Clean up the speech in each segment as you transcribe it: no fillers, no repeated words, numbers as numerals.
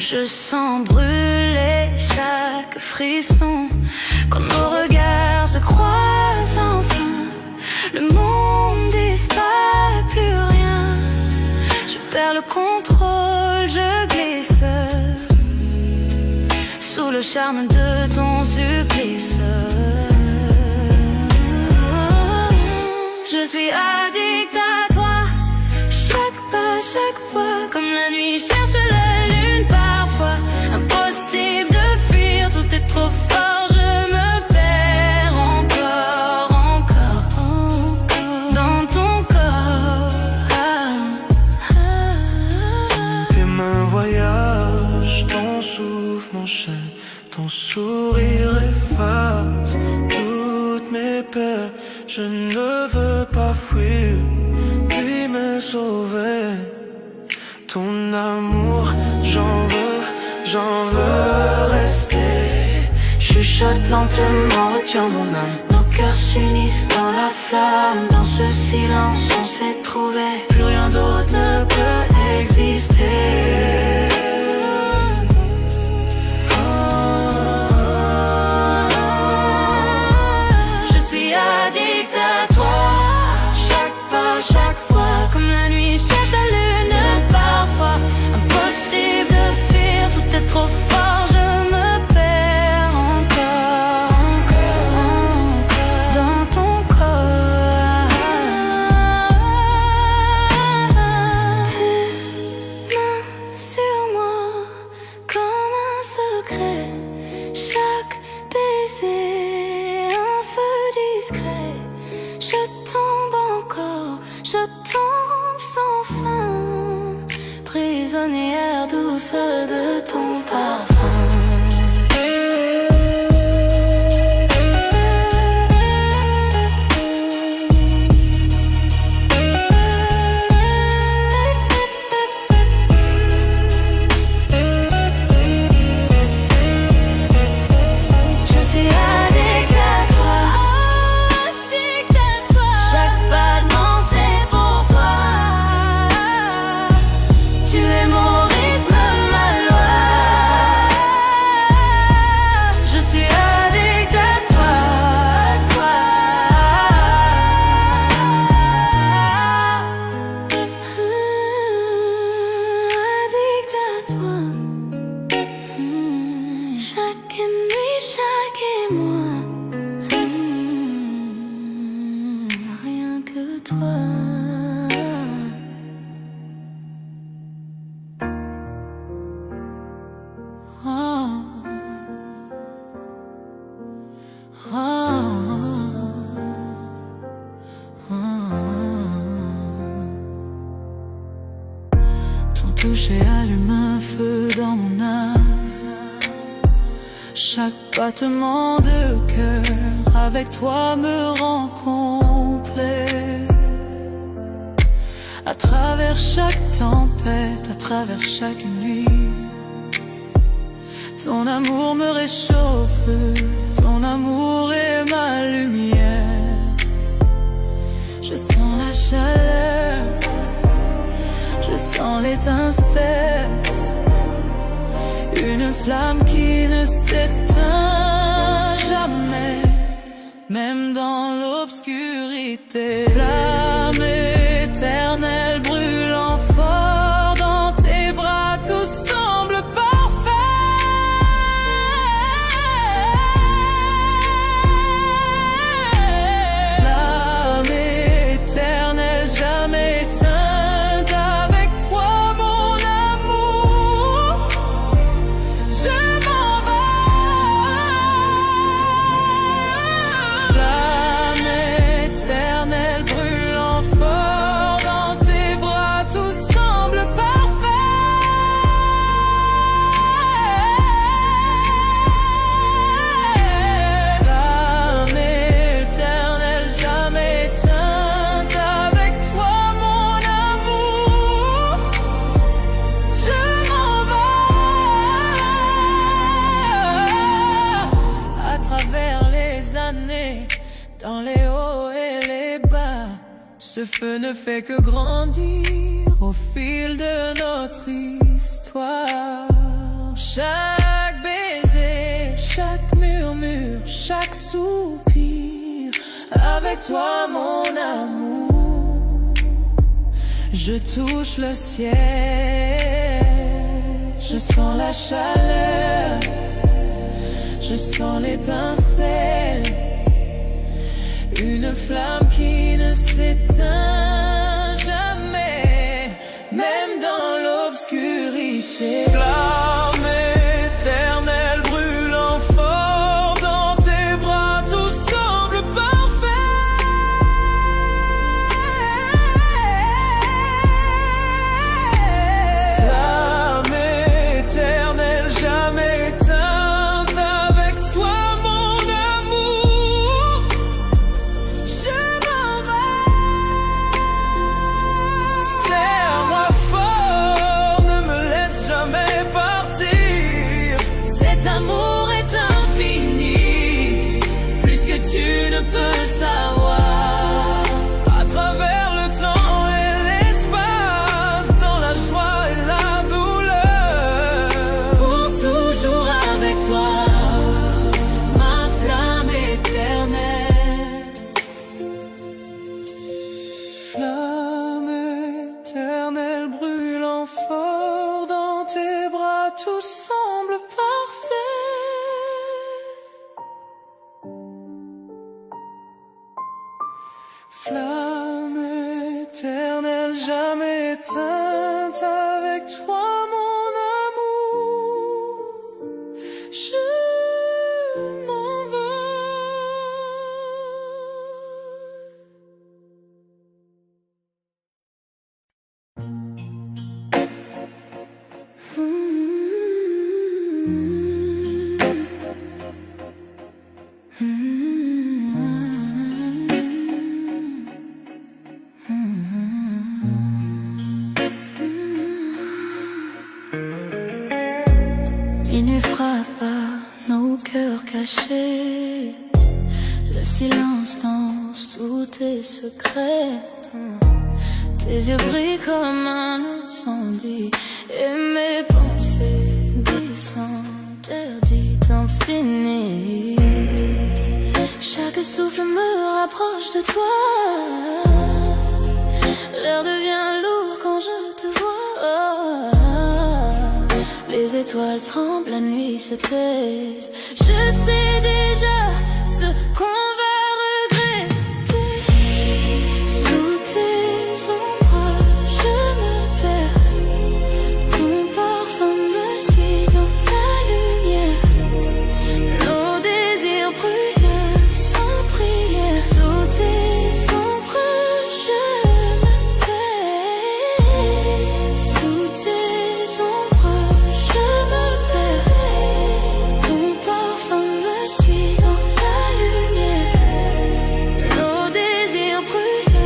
Je sens brûler chaque frisson quand nos regards se croisent enfin. Le monde disparaît, plus rien. Je perds le contrôle, je glisse sous le charme de ton supplice. Je suis addict à toi, chaque pas, chaque fois, comme la nuit cherche la lune parfois. Impossible de fuir, tout est trop fort, je me perds encore, encore dans ton corps. Tes mains voyagent, ton souffle m'enchaîne, ton sourire efface toutes mes peurs. Je ne veux pas fuir, puis me sauver. Ton amour, j'en veux rester. Chuchote lentement, retiens mon âme. Nos cœurs s'unissent dans la flamme. Dans ce silence, on s'est trouvé. Plus rien d'autre ne peut exister. Je suis addict à toi, chaque pas, chaque fois, comme la nuit cherche la lune parfois. Impossible de fuir, tout est trop fort, je me perds encore, encore dans ton corps. Tes mains sur moi comme un secret, chaque baiser un feu discret. Je tombe encore, je tombe sans fin, prisonnière douce de ton parfum. Je suis addict à toi, chaque battement c'est pour toi. Tu es mon rythme, ma loi. Je suis addict à toi, addict à toi. Chaque nuit, chaque émoi, rien que toi. Oh. Oh. Ton toucher allume un feu dans mon âme. Chaque battement de cœur avec toi me rend complet. À travers chaque tempête, à travers chaque nuit, ton amour me réchauffe, ton amour est ma lumière. Je sens la chaleur, je sens l'étincelle, une flamme qui ne s'éteint jamais, même dans l'obscurité. Flamme éternelle brûlant fort dans tes bras, tout semble parfait. Flamme éternelle jamais éteinte, avec toi mon amour, je m'en vais. Flamme éternelle brûlant fort dans tes bras, tout semble parfait. Flamme éternelle jamais éteinte, avec toi mon amour, je m'en vais. À travers les années, dans les hauts et les bas, ce feu ne fait que grandir au fil de notre histoire. chaque baiser, chaque murmure, chaque soupir. Avec toi mon amour, je touche le ciel, je sens la chaleur, je sens l'étincelle, une flamme qui ne s'éteint jamais, même dans l'obscurité. Flamme éternelle brûlant fort dans tes bras, tout semble parfait. Flamme éternelle jamais éteinte, avec toi mon amour, je m'en vais. Serre-moi fort, ne me laisse jamais partir. Cet amour est infini, plus que tu ne peux savoir. À travers le temps et l'espace, dans la joie et la douleur, Pour toujours avec toi, ma flamme éternelle. flamme éternelle brûlant fort dans tes bras, tout semble parfait. Flamme éternelle jamais éteinte, avec toi mon amour, je Minuit frappe à nos cœurs cachés, le silence danse tous tes secrets. Tes yeux brillent comme un incendie, et mes pensées glissent interdites infinies. Chaque souffle me rapproche de toi, l'air devient lourd quand je te vois. Les étoiles tremblent, la nuit se tait. Je sais déjà ce qu'on va regretter. Sous tes ombrages, je me perds. Ton parfum me suit dans la lumière. Nos désirs brûlent sans prière. Sous tes ombrages, je me perds. Sous tes ombrages, je me perds. Ton parfum me suit dans la lumière. Nos désirs brûlent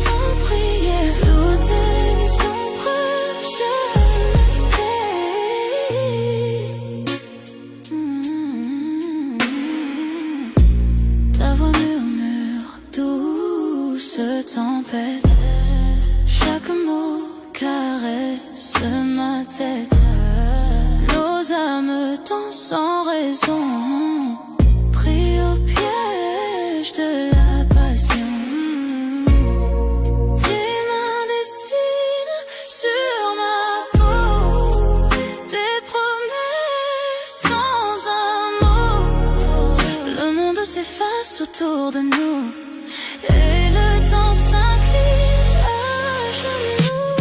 sans prière. Sous tes ombrages, je me perds. Ta voix murmure, douce tempête. Chaque mot caresse ma tête. Nos âmes dansent sans raison, pris au piège de la passion. Tes mains dessinent sur ma peau des promesses sans un mot. Le monde s'efface autour de nous et le temps s'incline à genoux.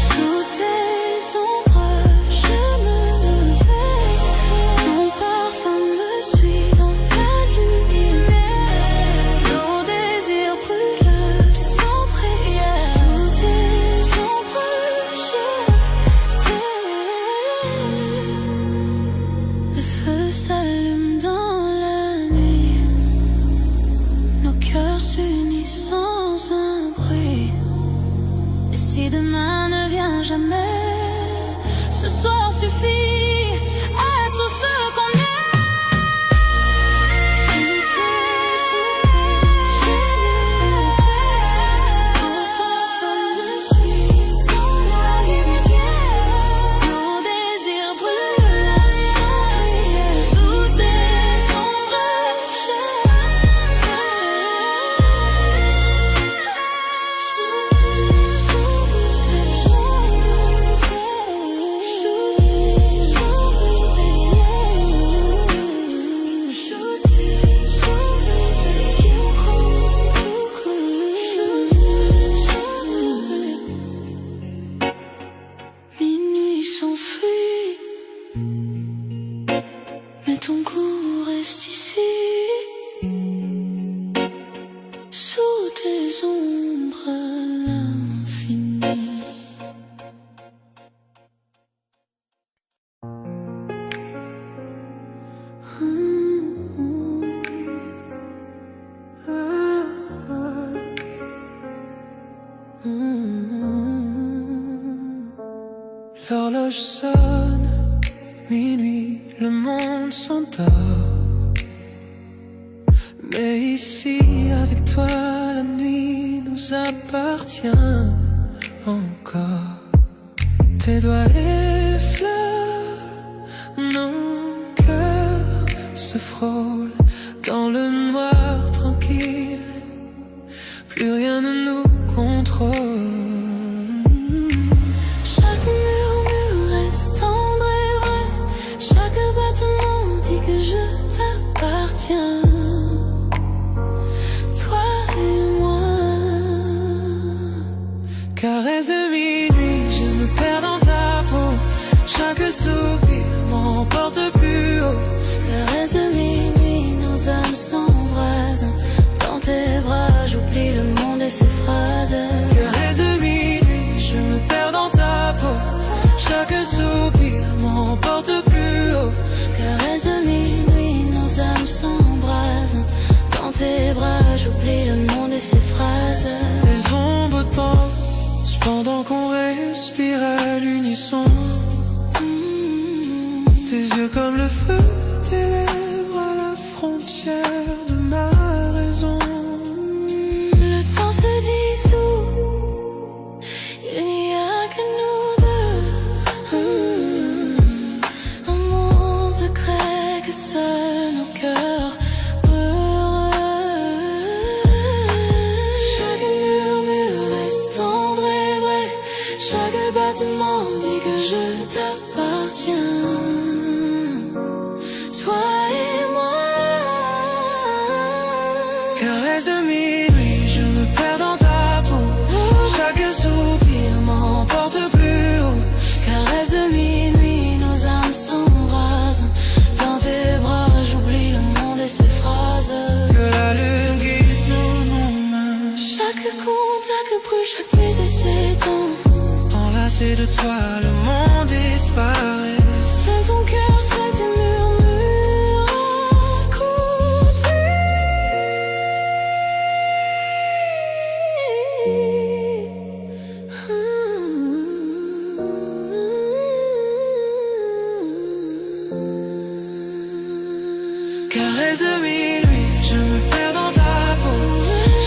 Sous tes ombrages, je me perds. Ton parfum me suit dans la lumière. Nos désirs brûlent sans prière. Sous tes ombrages, je t'aime. Le feu s'allume dans la nuit. Nos cœurs s'unissent sans un bruit. Et si demain ne vient jamais, ce soir suffit à tout ce qu'on est. Sous tes ombrages, je me perds. Ton parfum me suit dans la lumière. Nos désirs L'horloge sonne, minuit, le monde s'endort. Mais ici, avec toi, la nuit nous appartient encore. Tes doigts effleurent, nos cœurs se frôlent dans le noir tranquille. Plus rien ne nous contrôle. Chaque murmure reste tendre et vrai. Chaque battement dit que je t'appartiens. Toi et moi. Caresse de minuit, je me perds dans ta peau. Chaque soupir m'emporte plus haut. Caresse de minuit, nos âmes s'embrasent. Dans tes bras, j'oublie le monde et ses phrases. Caresse de minuit, je me perds dans ta peau. Chaque soupir m'emporte plus haut. Caresse de minuit, nos âmes s'embrasent. Dans tes bras, j'oublie le monde et ses phrases. Les ombres dansent pendant qu'on respire à l'unisson. Tes yeux comme le feu, tes lèvres à la frontière de ma raison. Le temps se dissout, il n'y a que nous deux. Un monde secret que seuls nos cœurs heureux. Chaque murmure reste tendre et vrai. Chaque battement dit que je t'appartiens. Toi et moi. Caresse de minuit, je me perds dans ta peau. Chaque soupir m'emporte plus haut. Caresse de minuit, nos âmes s'embrasent. Dans tes bras, j'oublie le monde et ses phrases. Que la lune guide nos mains. Chaque contact brûle, chaque baiser s'étend. Enlacé de toi, le monde disparaît. Seul ton cœur, seul tes murmures à écouter. Caresse de minuit, je me perds dans ta peau.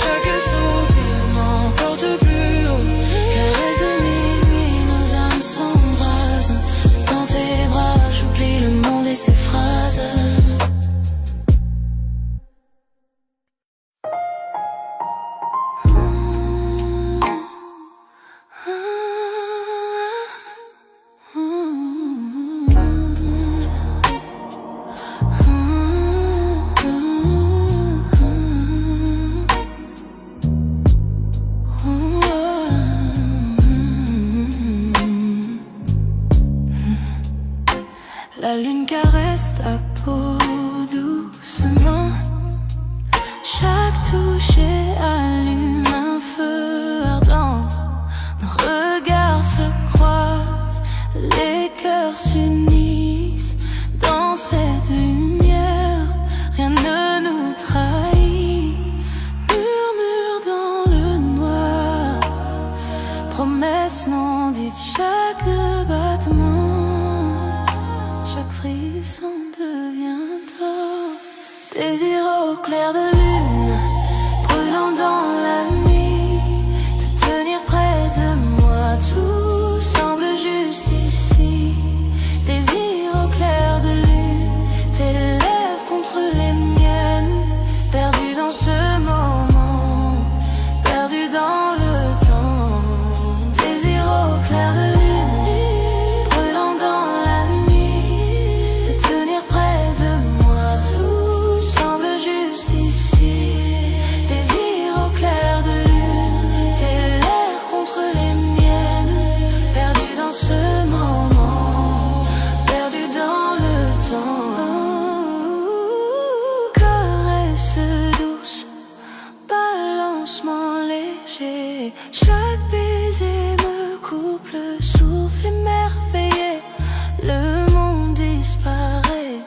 Chaque soupir m'emporte plus haut. Caresse de minuit, nos âmes s'embrasent. Dans tes bras, j'oublie le monde et ses phrases. La lune caresse ta peau doucement. Chaque toucher allume un feu ardent. Nos regards se croisent, les cœurs s'unissent. Dans cette lumière, rien ne nous trahit. Murmure dans le noir, promesse non dite, chaque battement. Chaque frisson devient tort. Désir au clair de lune, brûlant dans la nuit. Te tenir près de moi, tout semble juste ici. Désir au clair de lune, tes lèvres contre les miennes. Perdu dans ce moment, perdu dans le temps. Désir au clair de lune, brûlant dans la nuit. Te tenir près de moi, tout semble juste ici. Désir au clair de lune, tes lèvres contre les miennes. Perdu dans ce moment, perdu dans le temps. Caresse douce, balancement léger. Chaque baiser me coupe le souffle émerveillé. Le monde disparaît,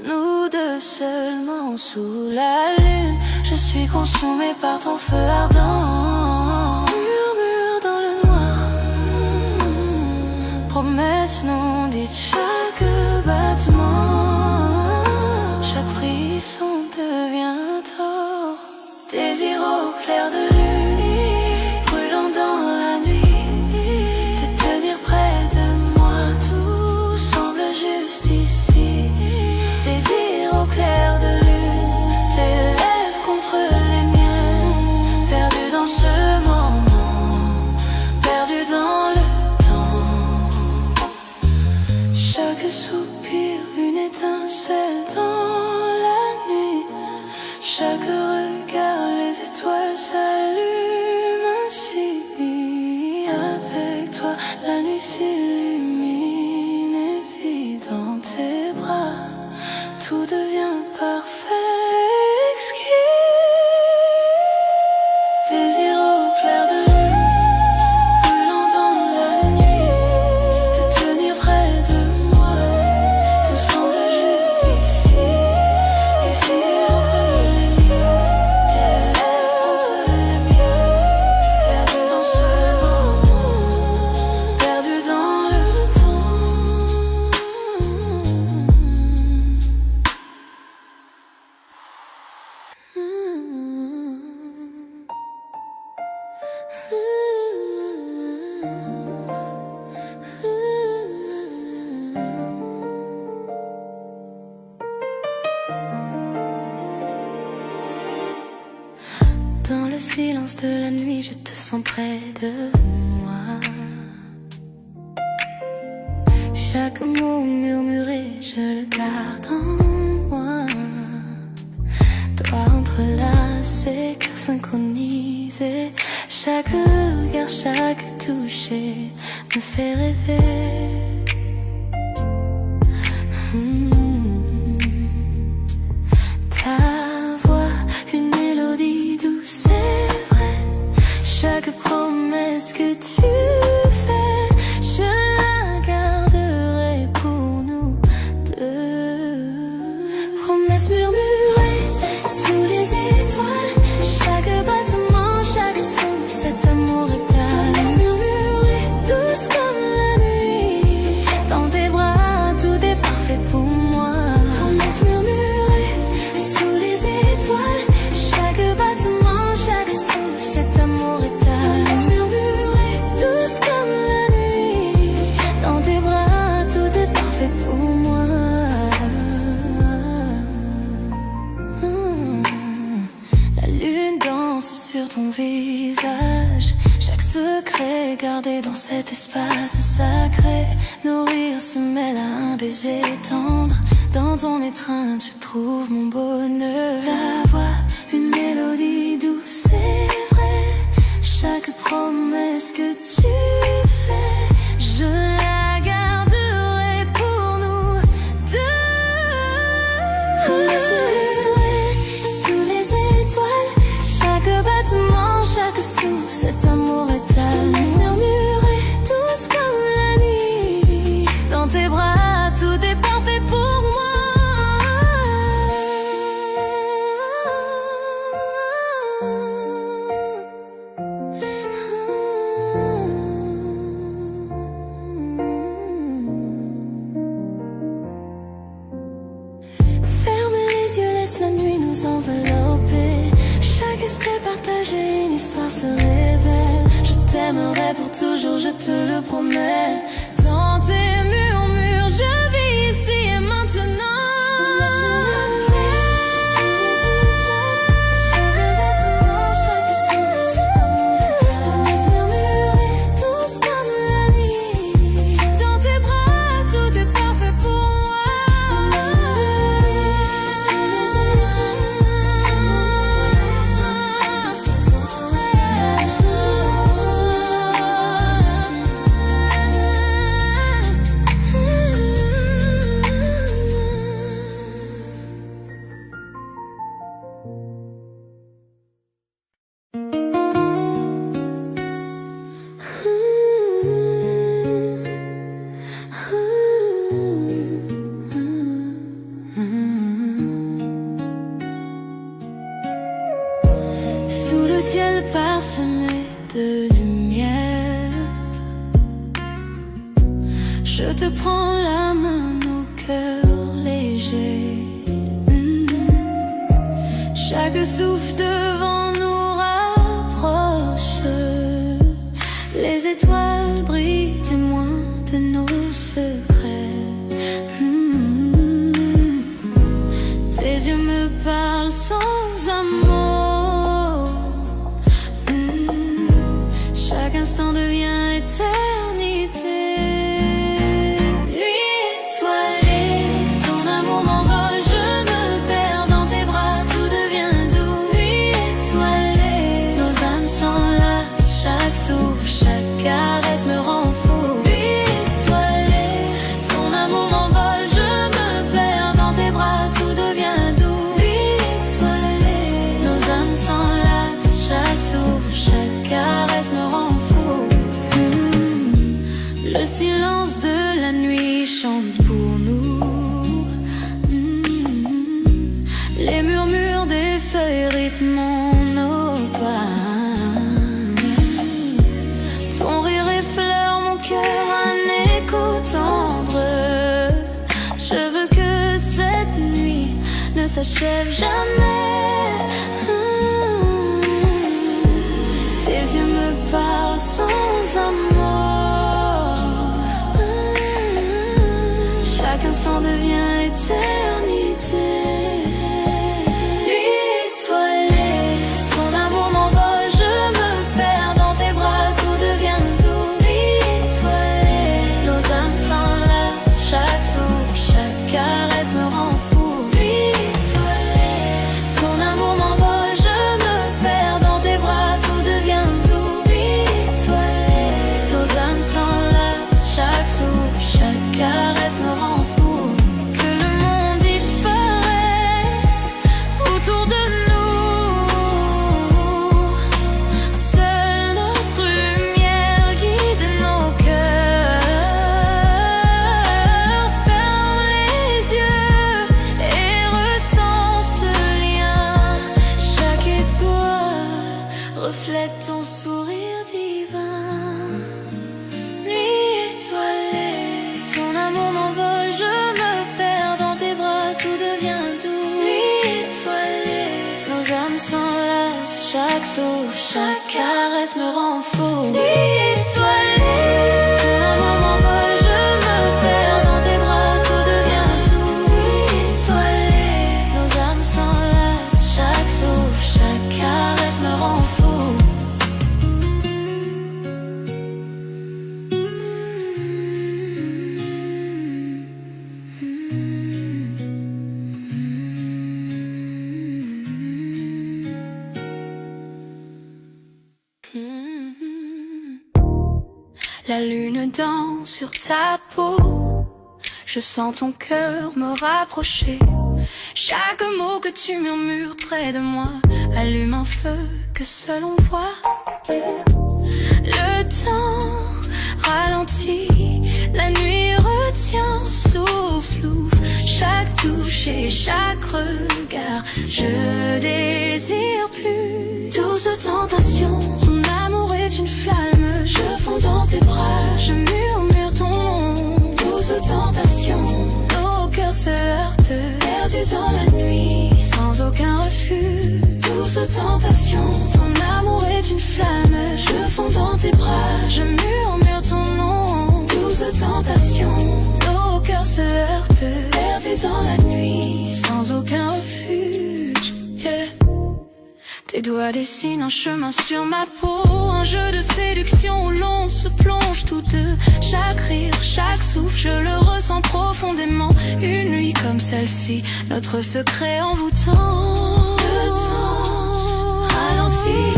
nous deux seulement sous la lune. Je suis consumé par ton feu ardent. Murmure dans le noir, promesse non dite, chaque battement, chaque frisson devient tort. Désir au clair de lune, brûlant dans la nuit, de tenir près de moi, tout semble juste ici. Désir au clair de lune, tes lèvres contre les miennes, perdu dans ce moment, perdu dans le temps. Chaque soupir, une étincelle dans la nuit. Chaque regard, les étoiles s'allument ainsi. Avec toi, la nuit s'illumine et vit dans tes bras. Tout devient parfait, exquis. Désir au clair de lune, brûlant dans la nuit, de tenir près de moi. Tout semble juste ici, ici entre les lieux, tes lèvres entre les miennes, perdu dans ce moment, perdu dans le temps. Dans le silence de la nuit, je te sens près de moi. Chaque mot murmuré, je le garde en moi. Doigts entrelacés, cœur synchronisé. Chaque regard, chaque toucher me fait rêver. Ta voix, une mélodie douce, c'est vrai. Chaque promesse que tu fais, je la garderai pour nous deux. Promesse murmurée sous les étoiles, chaque battement, chaque souffle, cet amour étale. Promesse murmurée, douce comme la nuit, dans tes bras, tout est parfait pour moi. Promesse murmurée sous les étoiles, chaque battement, chaque souffle, cet amour étale. Promesse murmurée, douce comme la nuit, dans tes bras, tout est parfait pour moi. La lune danse sur ton visage, chaque secret gardé dans cet espace sacré. Nos rires se mêlent à un baiser tendre, dans ton étreinte je trouve mon bonheur. Ta voix, une mélodie douce, c'est vrai. Chaque promesse que tu fais, je la garderai pour nous deux. Promesse murmurée sous les étoiles, chaque battement, chaque souffle, cet amour étale. Promesse murmurée, douce comme la nuit, dans tes bras, tout est parfait pour moi. Ferme les yeux, laisse la nuit nous envelopper. Chaque secret partagé, une histoire se révèle. Je t'aimerai pour toujours, je te le promets. Dans tes murmures, je vis ici et maintenant. Promesse murmurée, douce comme la nuit, dans tes bras, tout est parfait pour moi. Promesse murmurée sous les étoiles. Je te prends la main, nos cœurs légers. Chaque souffle devant nous rapproche. Les étoiles brillent, témoins de nos secrets. Tes yeux me parlent sans un mot. Chaque instant devient éternité. Nuit étoilée, ton amour m'envole, je me perds dans tes bras, tout devient doux. Nuit étoilée, nos âmes s'enlacent, chaque souffle, chaque caresse me rend fou. Nuit étoilée, ton amour m'envole, je me perds dans tes bras, tout devient doux. Nuit étoilée, nos âmes s'enlacent, chaque souffle, chaque caresse me rend fou. Le silence de la nuit chante pour nous. Les murmures des feuilles rythment nos pas. Ton rire effleure mon cœur, un écho tendre. Je veux que cette nuit ne s'achève jamais. Tes yeux me parlent sans un mot. Chaque instant devient éternité. Nuit étoilée, ton amour m'envole, je me perds dans tes bras, tout devient doux. Nuit étoilée, nos âmes s'enlacent, chaque souffle, chaque caresse me rend fou. Nuit étoilée, ton amour m'envole, je me perds dans tes bras, tout devient doux. Nuit étoilée, nos âmes s'enlacent, chaque souffle, chaque caresse me rend fou. Que le monde disparaisse autour de nous. Seule notre lumière guide nos cœurs. Ferme les yeux et ressens ce lien. Chaque étoile reflète ton sourire divin. Nuit étoilée, ton amour m'envole, je me perds dans tes bras, tout devient doux. Nuit étoilée, nos âmes s'enlacent, chaque souffle, chaque caresse me rend fou. Nuit étoilée, ton amour m'envole, je me perds dans tes bras, tout devient doux. Nuit étoilée, nos âmes s'enlacent, chaque souffle, chaque caresse me rend fou. La lune danse sur ta peau. Je sens ton cœur me rapprocher. Chaque mot que tu murmures près de moi allume un feu que seul on voit. Le temps ralentit, la nuit retient, souffle, chaque touche et chaque regard. Je désire plus douce tentation, ton amour est une flamme. Je fonds dans tes bras, je murmure ton nom. Douce tentation, nos cœurs se heurtent, perdus dans la nuit, sans aucun refus. Douce tentation, ton amour est une flamme. Je fonds dans tes bras, je murmure ton nom. Douce tentation, nos cœurs se heurtent, perdus dans la nuit, sans aucun refuge. Yeah. Tes doigts dessinent un chemin sur ma peau, un jeu de séduction où l'on se plonge tous deux. Chaque rire, chaque souffle, je le ressens profondément. Une nuit comme celle-ci, notre secret envoûtant. Le temps ralentit,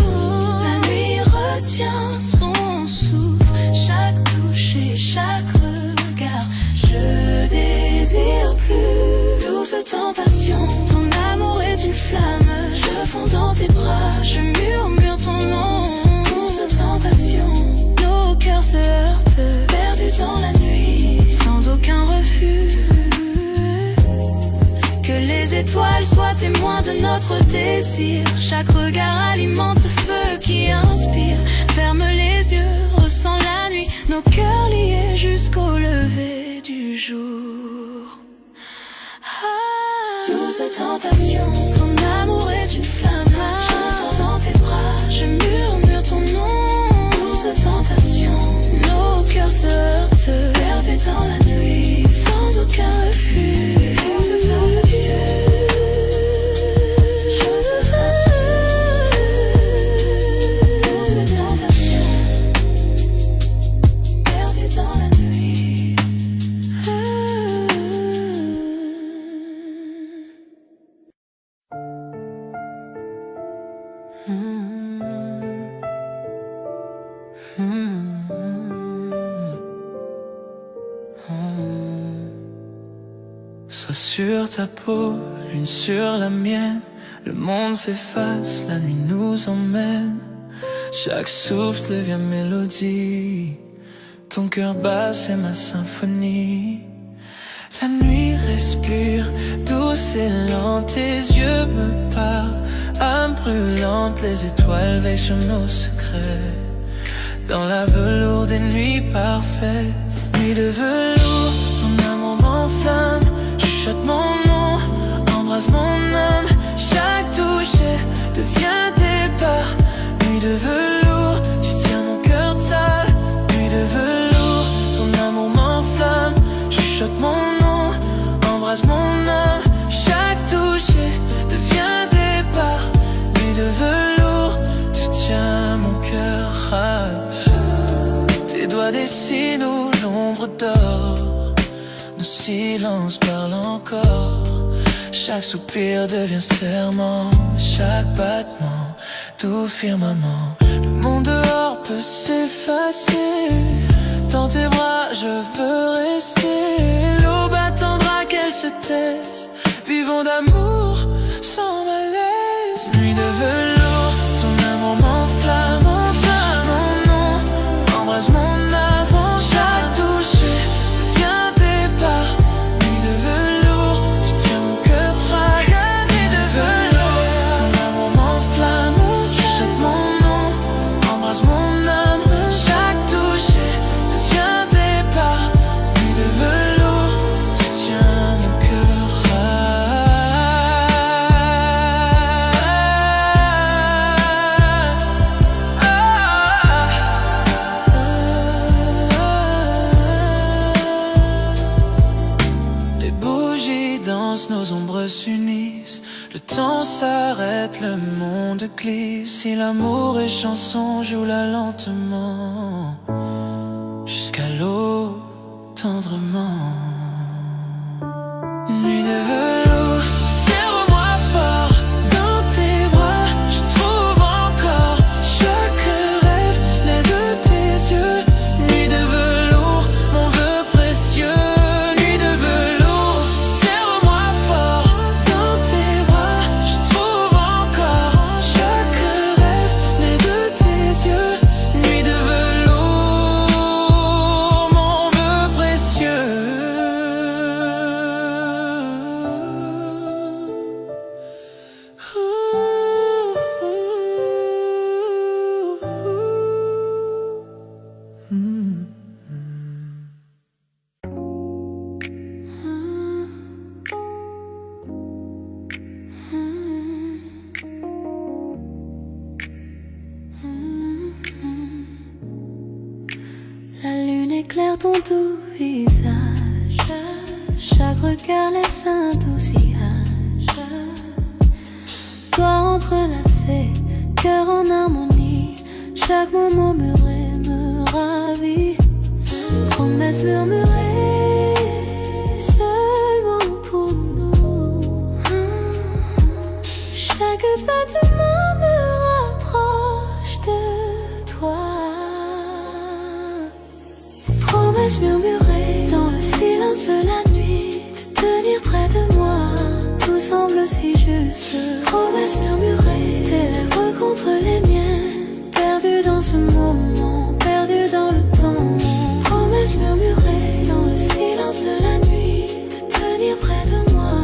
la nuit retient son souffle. Chaque touche et chaque regard, je désire plus. Douce tentation, ton amour est une flamme. Je fonds dans tes bras, je murmure ton nom. Douce tentation, nos cœurs se heurtent, perdus dans la nuit, sans aucun refus. Que les étoiles soient témoins de notre désir. Chaque regard alimente ce feu qui inspire. Ferme les yeux, ressens la nuit, nos cœurs liés jusqu'au lever. douce tentation. Ton amour est une flamme, je me sens dans tes bras. Je murmure ton nom, douce tentation. Nos cœurs se heurtent, perdus dans la nuit, sans aucun refuge. Douce tentation. Sois sur ta peau, l'une sur la mienne. Le monde s'efface, la nuit nous emmène. Chaque souffle devient mélodie. Ton cœur bat, c'est ma symphonie. La nuit respire, douce et lente. Tes yeux me parlent, âme brûlante. Les étoiles veillent sur nos secrets. Dans la velours des nuits parfaites. Nuit de velours, ton amour m'enflamme. Chuchote mon nom, embrasse mon âme. Chaque toucher devient départ. Nuit de velours, tu tiens mon cœur de salle. Nuit de velours, ton amour m'enflamme. Chuchote mon nom, embrasse mon âme. Chaque toucher devient départ. Nuit de velours, tu tiens mon cœur. Tes doigts dessinent où l'ombre dort. Nos silences parlent encore. Chaque soupir devient serment. Chaque battement, tout firmament. Le monde dehors peut s'effacer. Dans tes bras je veux rester. L'aube attendra qu'elle se taise. Vivons d'amour sans malaise. Nuit de velours, ton amour m'enflamme. Embrasse mon âme, chaque toucher devient départ. Nuit de velours, tu tiens mon cœur fragile. Nuit de velours, ton amour m'enflamme. Chuchote mon nom, embrasse mon âme. Chaque toucher devient départ. Nuit de velours, tu tiens mon cœur nos ombres s'unissent, le temps s'arrête, le monde glisse. Si l'amour est chanson, joue-la lentement, jusqu'à l'eau, tendrement. Nuit de velours, serre-moi fort dans tes bras. Je trouve encore chaque rêve naît de tes yeux. Nuit de velours, mon vœu précieux. Éclaire ton doux visage, chaque regard laisse un doux sillage. Doigts entrelacés, cœur en harmonie, chaque moment murmuré me ravit. Promesse murmurée seulement pour nous. Chaque battement me rapproche de toi. Promesse murmurée dans le silence de la nuit, de tenir près de moi, tout semble si juste. Promesse murmurée, tes lèvres contre les miennes, perdu dans ce moment, perdu dans le temps. Promesse murmurée dans le silence de la nuit, de tenir près de moi,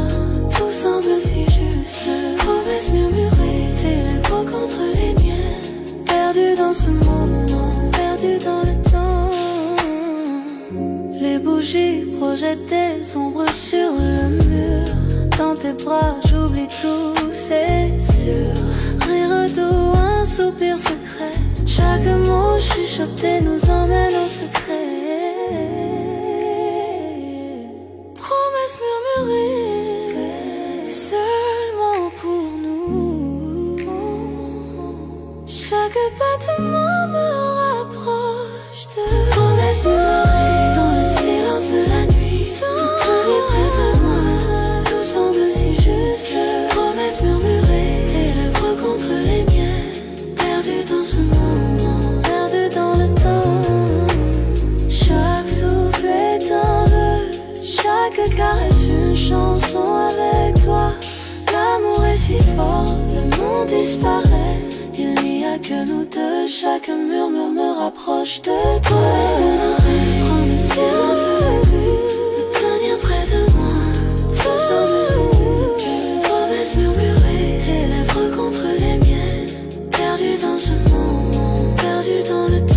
tout semble si juste. Promesse murmurée, tes lèvres contre les miennes, perdu dans ce moment, perdu dans le temps. Les bougies projettent des ombres sur le mur. dans tes bras, j'oublie tout, c'est sûr. Rire doux, un soupir secret. Chaque mot chuchoté nous emmène au secret. Promesse murmurée, seulement pour nous. Chaque battement me rapproche de promesse murmurée dans le silence de la nuit. Tenir près de moi, tout semble si juste. Promesse murmurée, tes lèvres contre les miennes, perdues dans ce moment, perdues dans le temps. Chaque souffle est un vœu, chaque caresse une chanson avec toi. L'amour est si fort, le monde disparaît. Il n'y a que nous deux, chaque murmure me rapproche de toi. Promesse murmurée, de venir près de moi, tout semble juste. Promesse murmurée, tes lèvres contre les miennes, perdues dans ce moment, perdues dans le temps.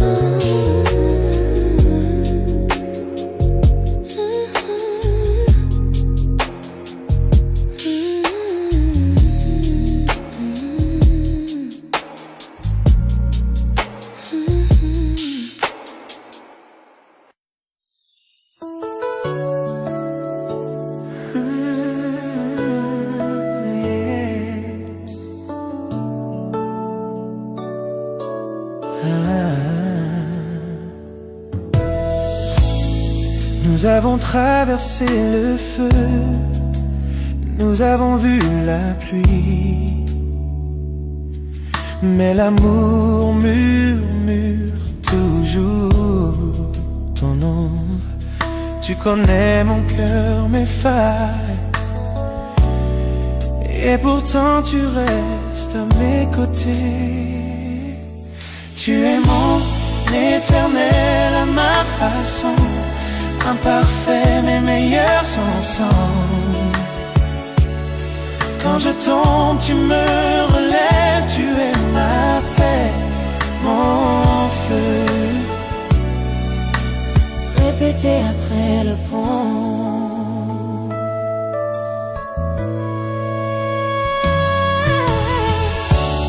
Nous avons traversé le feu, nous avons vu la pluie, mais l'amour murmure toujours ton nom. Tu connais mon cœur, mes failles, et pourtant tu restes à mes côtés. Tu es mon éternel à ma façon, imparfait mais meilleurs ensemble. Quand je tombe, tu me relèves, tu es ma paix, mon feu. Répétez après le pont.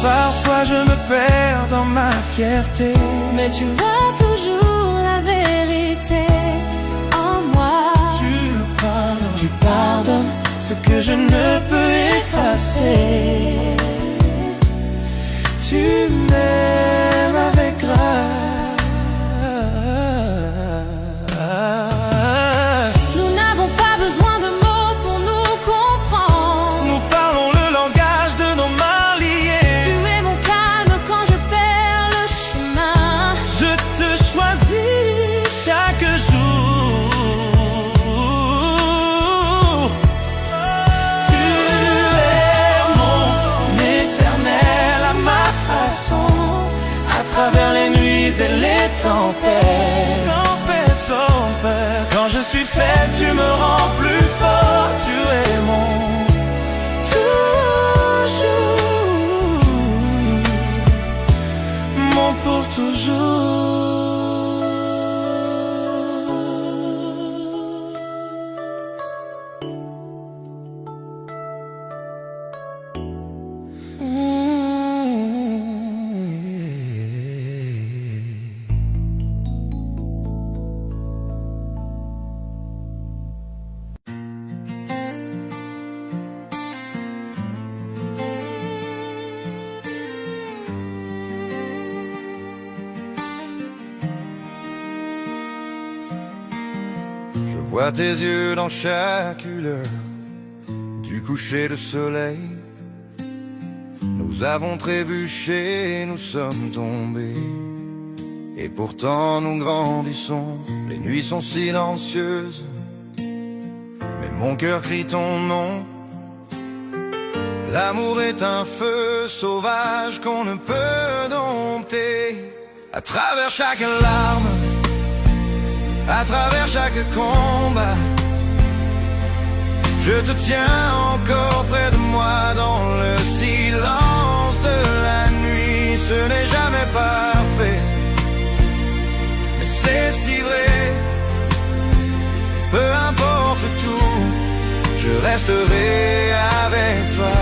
Parfois je me perds dans ma fierté, mais tu vois toujours la vérité en moi. Tu pardonnes ce que je ne peux effacer. Tu m'aimes avec grâce. Nous n'avons pas besoin de mots pour nous comprendre. Nous parlons le langage de nos mains liées. Tu es mon calme quand je perds le chemin. Je te choisis chaque jour. Tu es mon éternel à ma façon, à travers les nuits et les tempêtes. Quand je suis faible, tu me rends plus fort. Tu es mon toujours, mon pour toujours. Je vois tes yeux dans chaque lueur du coucher de soleil. Nous avons trébuché, nous sommes tombés, et pourtant nous grandissons. Les nuits sont silencieuses, mais mon cœur crie ton nom. L'amour est un feu sauvage qu'on ne peut dompter. À travers chaque larme, à travers chaque combat, je te tiens encore près de moi dans le silence de la nuit. Ce n'est jamais parfait, mais c'est si vrai. Peu importe tout, je resterai avec toi.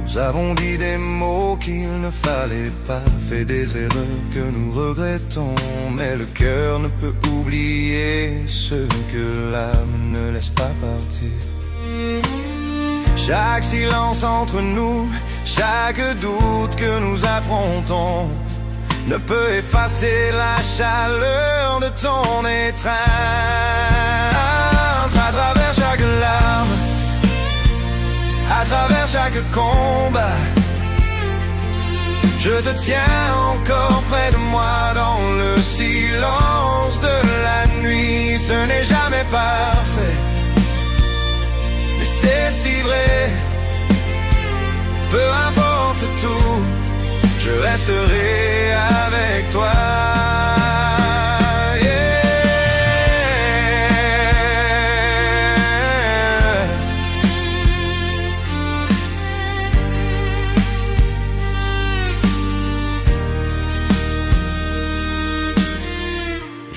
Nous avons dit des mots qu'il ne fallait pas, fait des erreurs que nous regrettons, mais le cœur ne peut oublier ce que l'âme ne laisse pas partir. Chaque silence entre nous, chaque doute que nous affrontons ne peut effacer la chaleur de ton étreinte. À travers chaque larme, à travers chaque combat, je te tiens encore près de moi dans le silence de la nuit. Ce n'est jamais parfait, mais c'est si vrai. Peu importe tout, je resterai avec toi.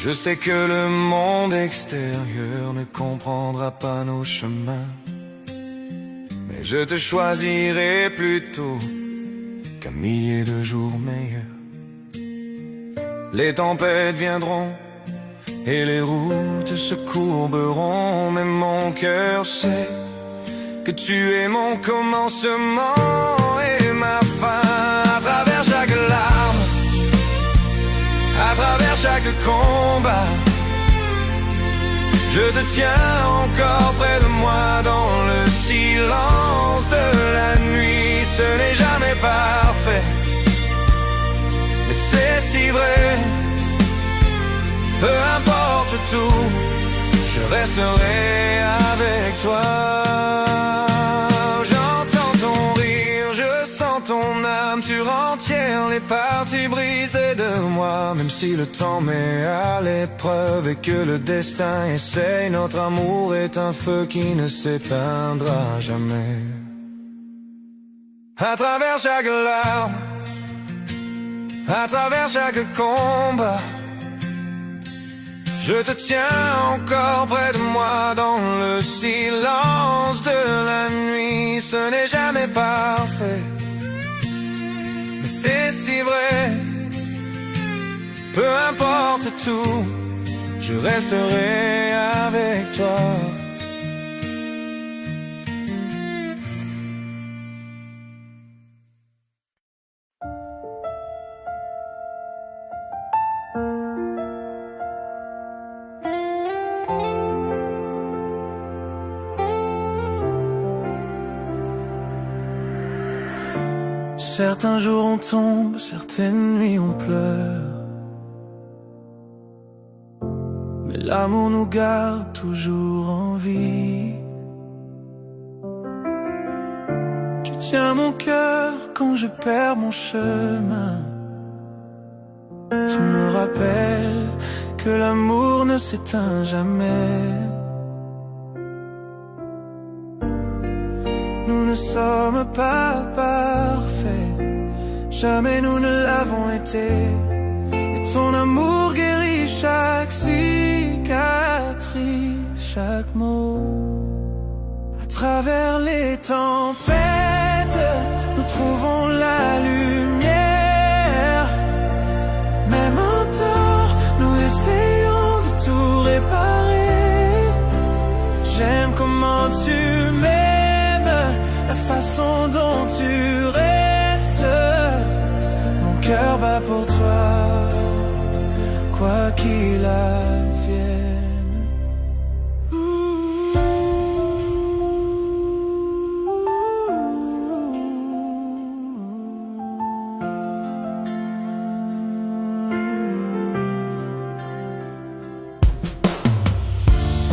Je sais que le monde extérieur ne comprendra pas nos chemins, mais je te choisirai plutôt qu'un millier de jours meilleurs. Les tempêtes viendront et les routes se courberont, mais mon cœur sait que tu es mon commencement et ma fin. À travers chaque larme, à travers chaque combat, je te tiens encore près de moi dans le silence de la nuit. Ce n'est jamais parfait, mais c'est si vrai. Peu importe tout, je resterai avec toi. J'entends ton rire, je sens ton âme, tu rentières les parties brisées de moi. Même si le temps met à l'épreuve et que le destin essaye, notre amour est un feu qui ne s'éteindra jamais. À travers chaque larme, à travers chaque combat, je te tiens encore près de moi dans le silence de la nuit. Ce n'est jamais parfait, mais c'est si vrai. Peu importe tout, je resterai avec toi. Certains jours on tombe, certaines nuits on pleure, mais l'amour nous garde toujours en vie. Tu tiens mon cœur quand je perds mon chemin. Tu me rappelles que l'amour ne s'éteint jamais. Nous ne sommes pas parfaits, jamais nous ne l'avons été. Mais ton amour guérit chaque cicatrice, chaque mot. À travers les tempêtes, nous trouvons la lumière. Même en tort, nous essayons de tout réparer. J'aime comment tu m'aimes, la façon dont tu restes. Mon cœur bat pour toi, quoi qu'il advienne.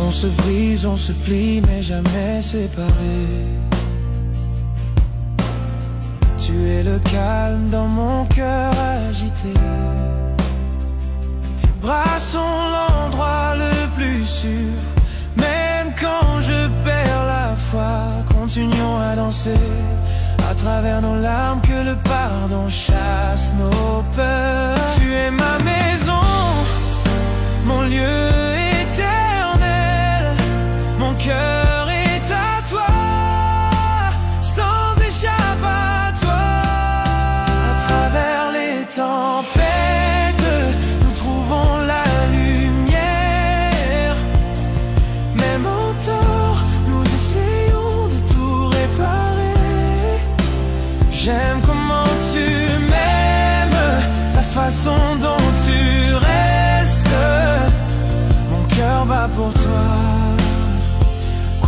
On se brise, on se plie, mais jamais séparés. Tu es le calme dans mon cœur agité. Tes bras sont l'endroit le plus sûr. Même quand je perds la foi, continuons à danser. À travers nos larmes, que le pardon chasse nos peurs. Tu es ma maison, mon lieu éternel.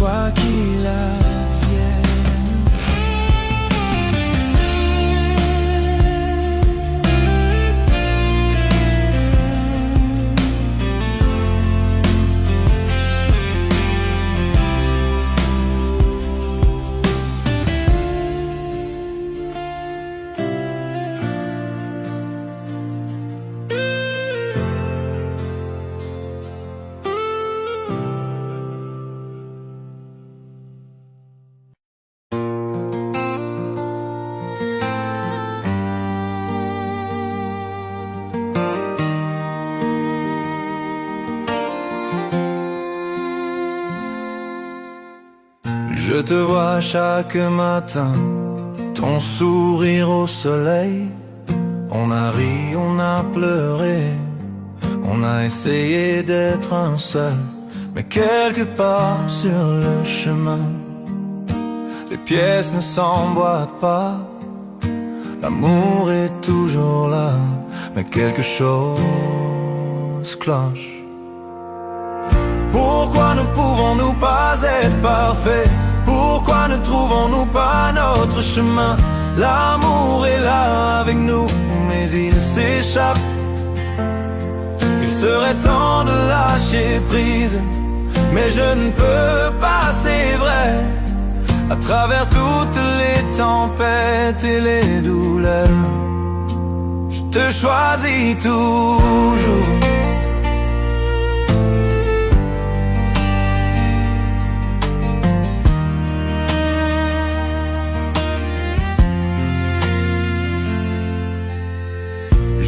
quoi qu'il advienne. Je te vois chaque matin, ton sourire au soleil. On a ri, on a pleuré, on a essayé d'être un seul. Mais quelque part sur le chemin, les pièces ne s'emboîtent pas. L'amour est toujours là, mais quelque chose cloche. Pourquoi ne pouvons-nous pas être parfaits? Pourquoi ne trouvons-nous pas notre chemin? L'amour est là avec nous, mais il s'échappe. Il serait temps de lâcher prise, mais je ne peux pas, c'est vrai. À travers toutes les tempêtes et les douleurs, je te choisis toujours.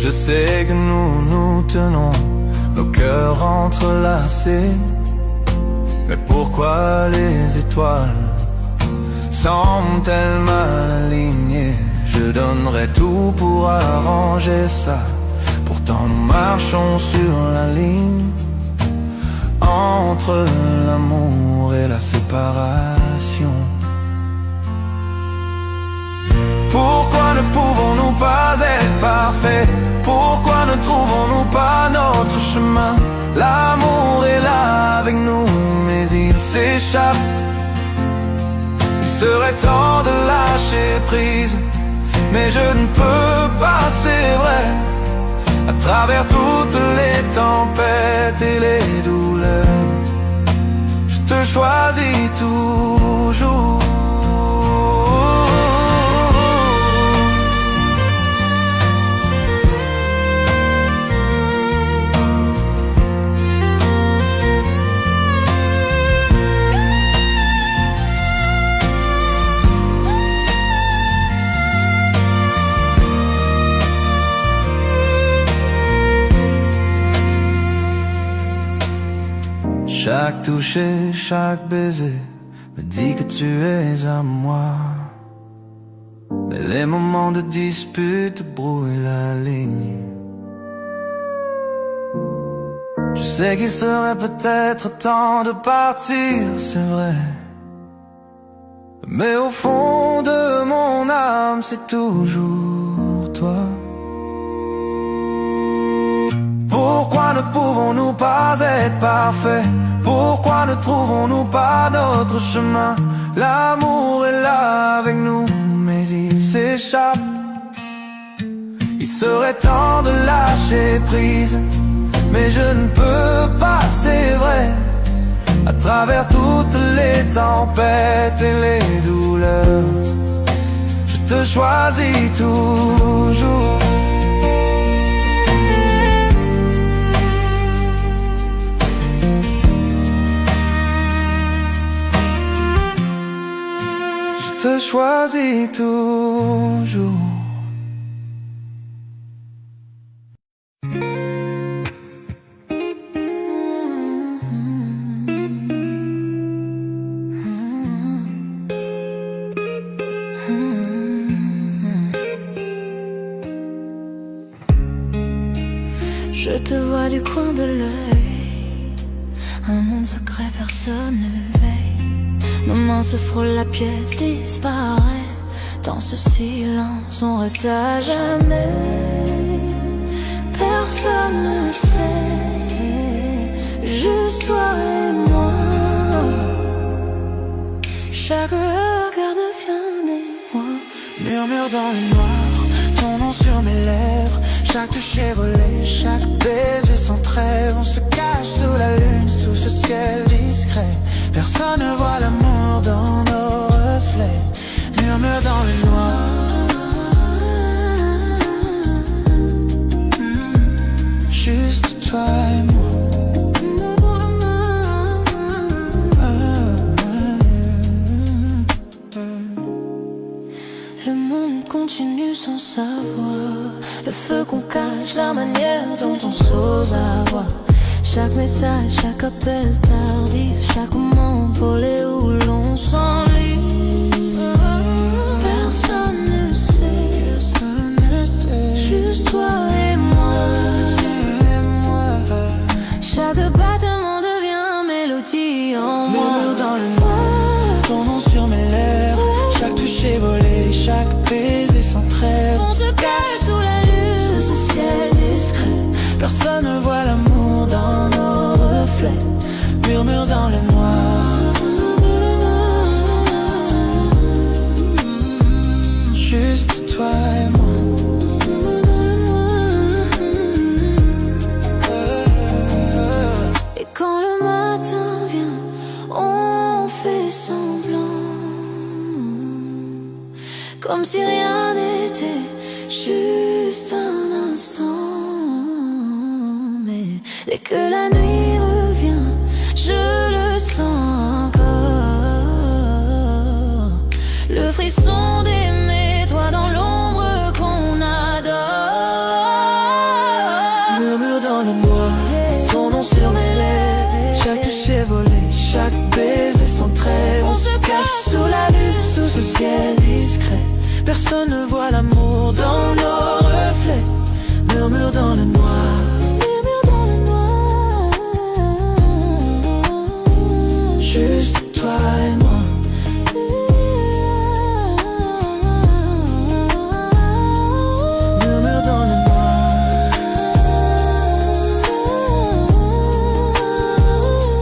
Je sais que nous nous tenons, nos cœurs entrelacés. Mais pourquoi les étoiles semblent-elles mal alignées? Je donnerais tout pour arranger ça. Pourtant nous marchons sur la ligne entre l'amour et la séparation. Pourquoi ne pouvons-nous pas être parfaits? Pourquoi ne trouvons-nous pas notre chemin? L'amour est là avec nous, mais il s'échappe. Il serait temps de lâcher prise, mais je ne peux pas, c'est vrai. À travers toutes les tempêtes et les douleurs, je te choisis toujours. Chaque toucher, chaque baiser me dit que tu es à moi. Mais les moments de dispute brouillent la ligne. Je sais qu'il serait peut-être temps de partir, c'est vrai. Mais au fond de mon âme, c'est toujours toi. Pourquoi ne pouvons-nous pas être parfaits? Pourquoi ne trouvons-nous pas notre chemin? L'amour est là avec nous, mais il s'échappe. Il serait temps de lâcher prise, mais je ne peux pas, c'est vrai. À travers toutes les tempêtes et les douleurs, je te choisis toujours. Je te choisis toujours. Je te vois du coin de l'œil, un monde secret, personne ne veille. Nos mains se frôlent, la pièce disparaît. Dans ce silence, on reste à jamais. Personne ne sait, juste toi et moi. chaque regard devient mémoire. Murmure dans le noir, ton nom sur mes lèvres. Chaque toucher volé, chaque baiser sans trêve. On se cache sous la lune, sous ce ciel discret. Personne ne voit l'amour dans nos reflets. Murmure dans le noir. Juste toi et moi. Le monde continue sans savoir. Le feu qu'on cache, la manière dont on s'ose avoir. Chaque message, chaque appel tardif, chaque moment volé où l'on s'enlise. Personne ne sait, juste toi et moi. Chaque battement devient mélodie en moi. Murmure dans le noir, ton nom sur mes lèvres. Chaque toucher volé, chaque baiser sans trêve. On se cache sous la lune, sous ce ciel discret. Personne ne voit l'amour dans nos reflets. Murmure dans le noir. Juste toi et moi. Et quand le matin vient, on fait semblant, comme si rien n'était, juste un instant. Mais dès que la nuit revient, je le sens encore. Le frisson d'aimer, toi dans l'ombre qu'on adore. Murmure dans le noir, ton nom sur mes lèvres. Chaque toucher volé, chaque baiser sans trêve. On se cache sous la lune, sous ce ciel discret. Personne ne voit l'amour dans nos reflets. Murmure dans le noir. Murmure dans le noir. Juste toi et moi. Murmure dans le noir.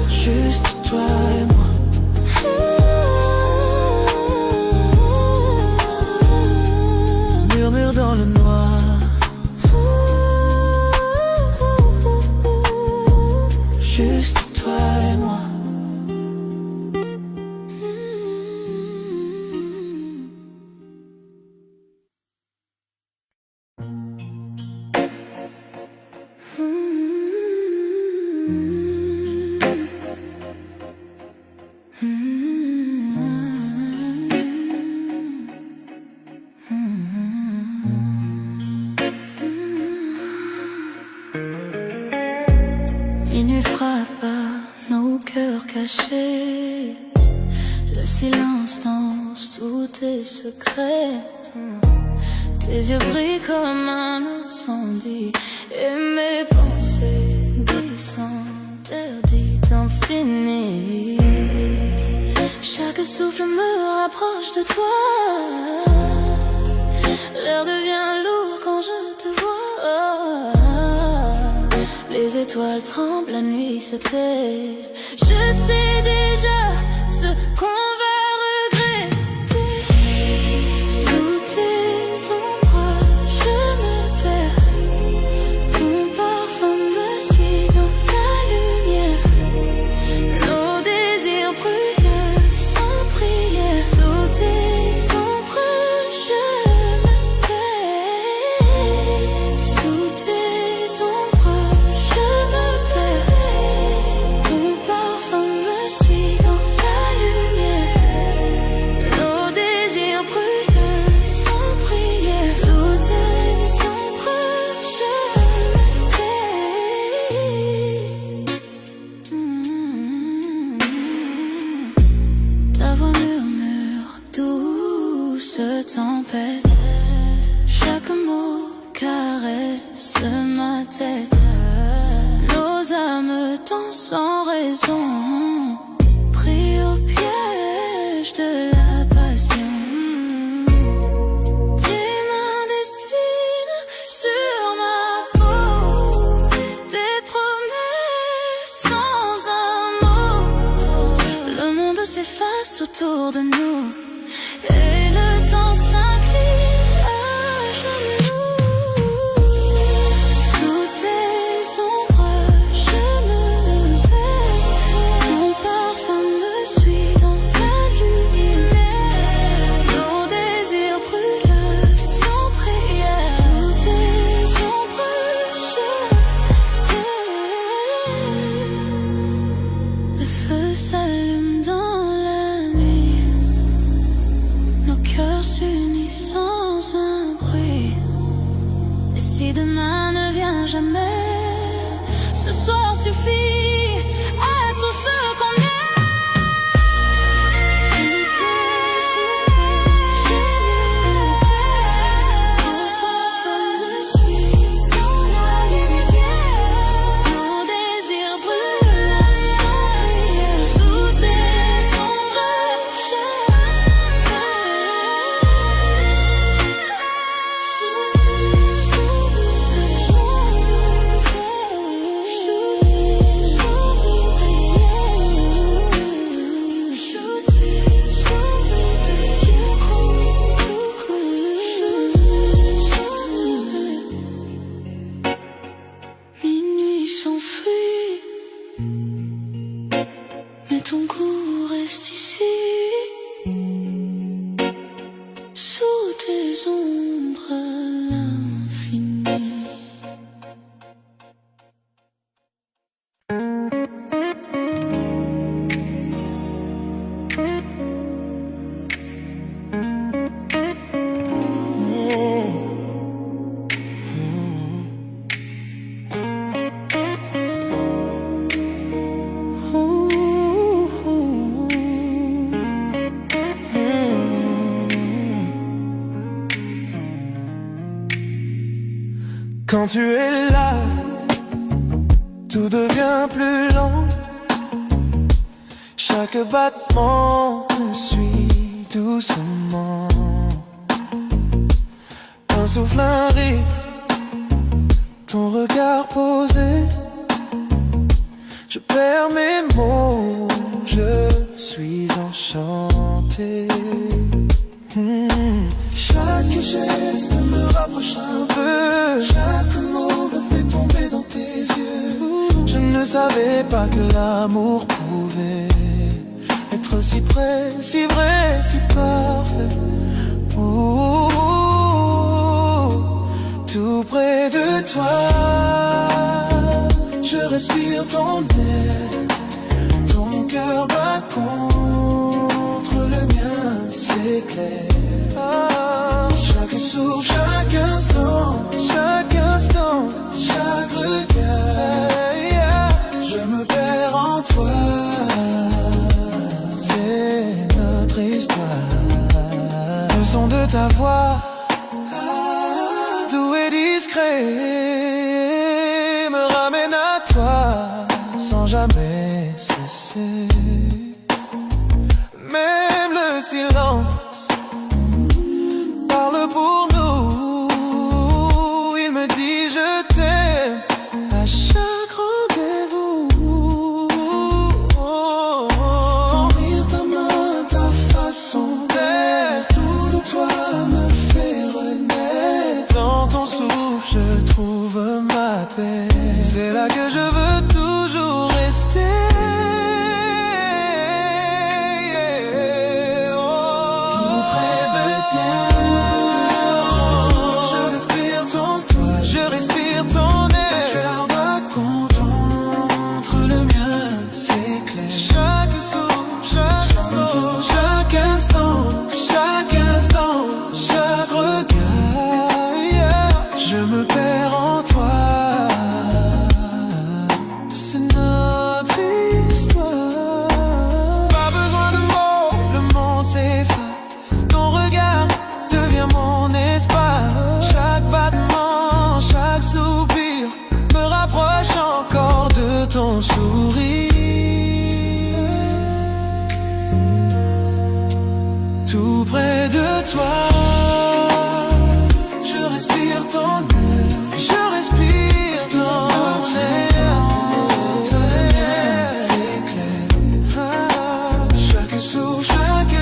Juste toi et moi. Murmure dans le noir. Juste toi et moi. Minuit frappe à nos cœurs cachés. Le silence danse tous tes secrets. Tes yeux brillent comme un incendie. Et mes pensées glissent interdites infinies. Chaque souffle me rapproche de toi. L'air devient lourd quand je te vois. Les étoiles tremblent, la nuit se tait. Je sais déjà ce qu'on va regretter. Sous tes ombrages, je me perds. Ton parfum me suit dans la lumière. Nos désirs brûlent sans prière. Sous tes ombrages, je me perds. Sous tes ombrages, je me perds. Ton parfum me suit dans la lumière. Nos désirs brûlent sans prière. Sous tes ombrages, je me perds. Ta voix murmure, douce tempête. Chaque mot caresse ma tête. Nos âmes dansent sans raison, pris au piège de la passion. Tes mains dessinent sur ma peau des promesses sans un mot. Le monde s'efface sous autour de nous. Et le temps s'incline à genoux. Sous tes ombres, je me perds. Ton parfum me suit dans la lumière. Nos désirs brûlent sans prière. Sous tes ombres, je t'aime. Le feu s'allume dans la nuit. Nos cœurs s'unissent sans un bruit. Et si demain ne vient jamais, ce soir suffit à tout ce qu'on aime. Sous tes ombres, je me perds. Ton parfum me suit dans la lumière. Nos désirs brûlent sans prière. Sous tes ombres, je minuit s'enfuit, mais ton goût reste ici. Sous tes ombres à l'infini. Quand tu es là, tout devient plus lent. Chaque battement me suit doucement. Un souffle, un rire, ton regard posé. Je perds mes mots, je suis enchanté. Chaque geste me rapproche un peu. Chaque mot me fait tomber dans tes yeux. Je ne savais pas que l'amour pouvait être si près, si vrai, si parfait. Oh, tout près de toi, je respire ton air. Ton cœur bat contre le mien, c'est clair. Chaque souffle, chaque instant, chaque regard, je me perds en toi. C'est notre histoire. Le son de ta voix, doux et discret, me ramène à toi sans jamais cesser. Même le silence parle pour nous. Il me dit je t'aime à chaque rendez-vous. Ton rire, ta main, ta façon d'être, tout de toi me fait renaître. Dans ton souffle je trouve ma paix. C'est là que je veux toujours rester. Ton sourire, tout près de toi, je respire ton air, je respire ton air, c'est clair. Chaque souffle, chaque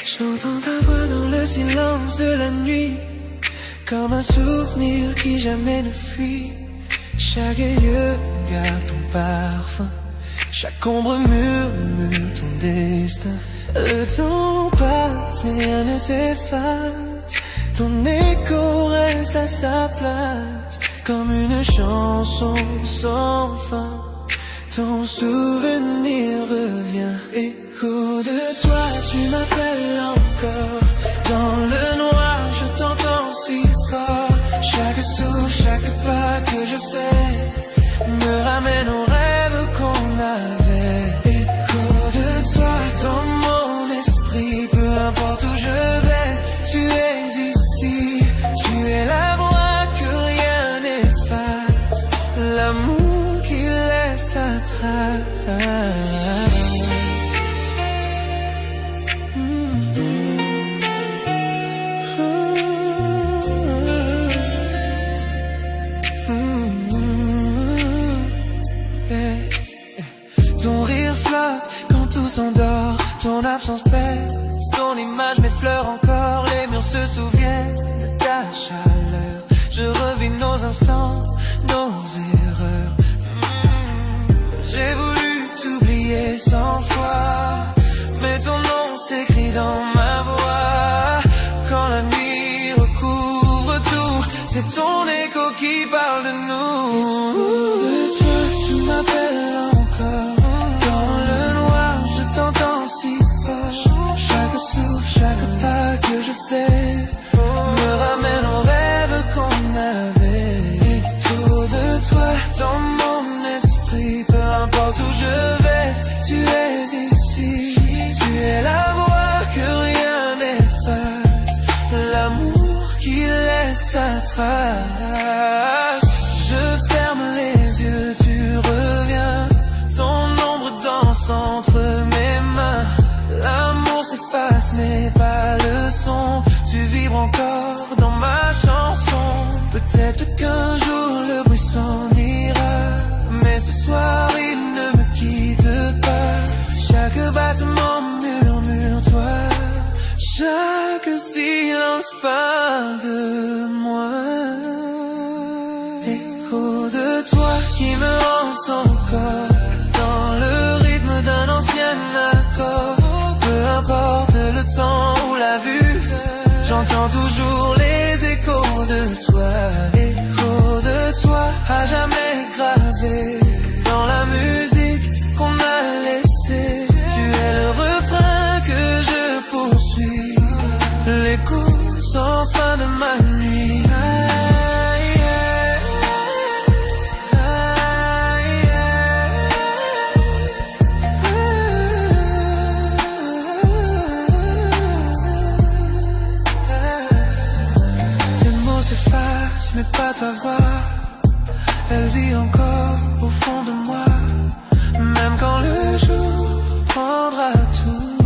J'entends ta voix dans le silence de la nuit, comme un souvenir qui jamais ne fuit. Chaque yeux garde ton parfum, chaque ombre murmure ton destin. Le temps passe mais rien ne s'efface, ton écho reste à sa place, comme une chanson sans fin. Ton souvenir revient, écho de toi, tu m'appelles encore. Dans le noir, je t'entends si fort. Chaque souffle, chaque pas que je fais me ramène aux rêves qu'on avait. Écho de toi, dans mon esprit, peu importe où je vais, tu es ici. Tu es la voix que rien n'efface, l'amour qui laisse sa trace. S'endort, ton absence pèse, ton image m'effleure encore. Les murs se souviennent de ta chaleur. Je revis nos instants, nos erreurs. J'ai voulu t'oublier 100 fois, mais ton nom s'écrit dans ma voix. Quand la nuit recouvre tout, c'est ton écho qui parle de nous. De toi, tu m'appelles encore. T'entends si fort, chaque souffle, chaque pas que je fais me ramène aux rêves qu'on avait. Autour de toi, dans mon esprit, peu importe où je vais, tu es ici. Tu es la voix que rien n'efface, l'amour qui laisse sa trace. Je ferme les yeux, tu reviens, ton ombre danse entre mes mains. L'amour s'efface mais pas le son, tu vibres encore dans ma chanson. Peut-être qu'un jour le bruit s'en ira, mais ce soir il ne me quitte pas. Chaque battement murmure toi, chaque silence parle de moi. Écho de toi qui me hante encore, dans le rythme d'un ancien accord. Peu importe le temps ou la vue, j'entends toujours les échos de toi. Écho de toi, à jamais gravé dans la musique qu'on a laissée. Tu es le refrain que je poursuis, l'écho sans fin de ma nuit. Mais pas ta voix, elle vit encore au fond de moi. Même quand le jour prendra tout,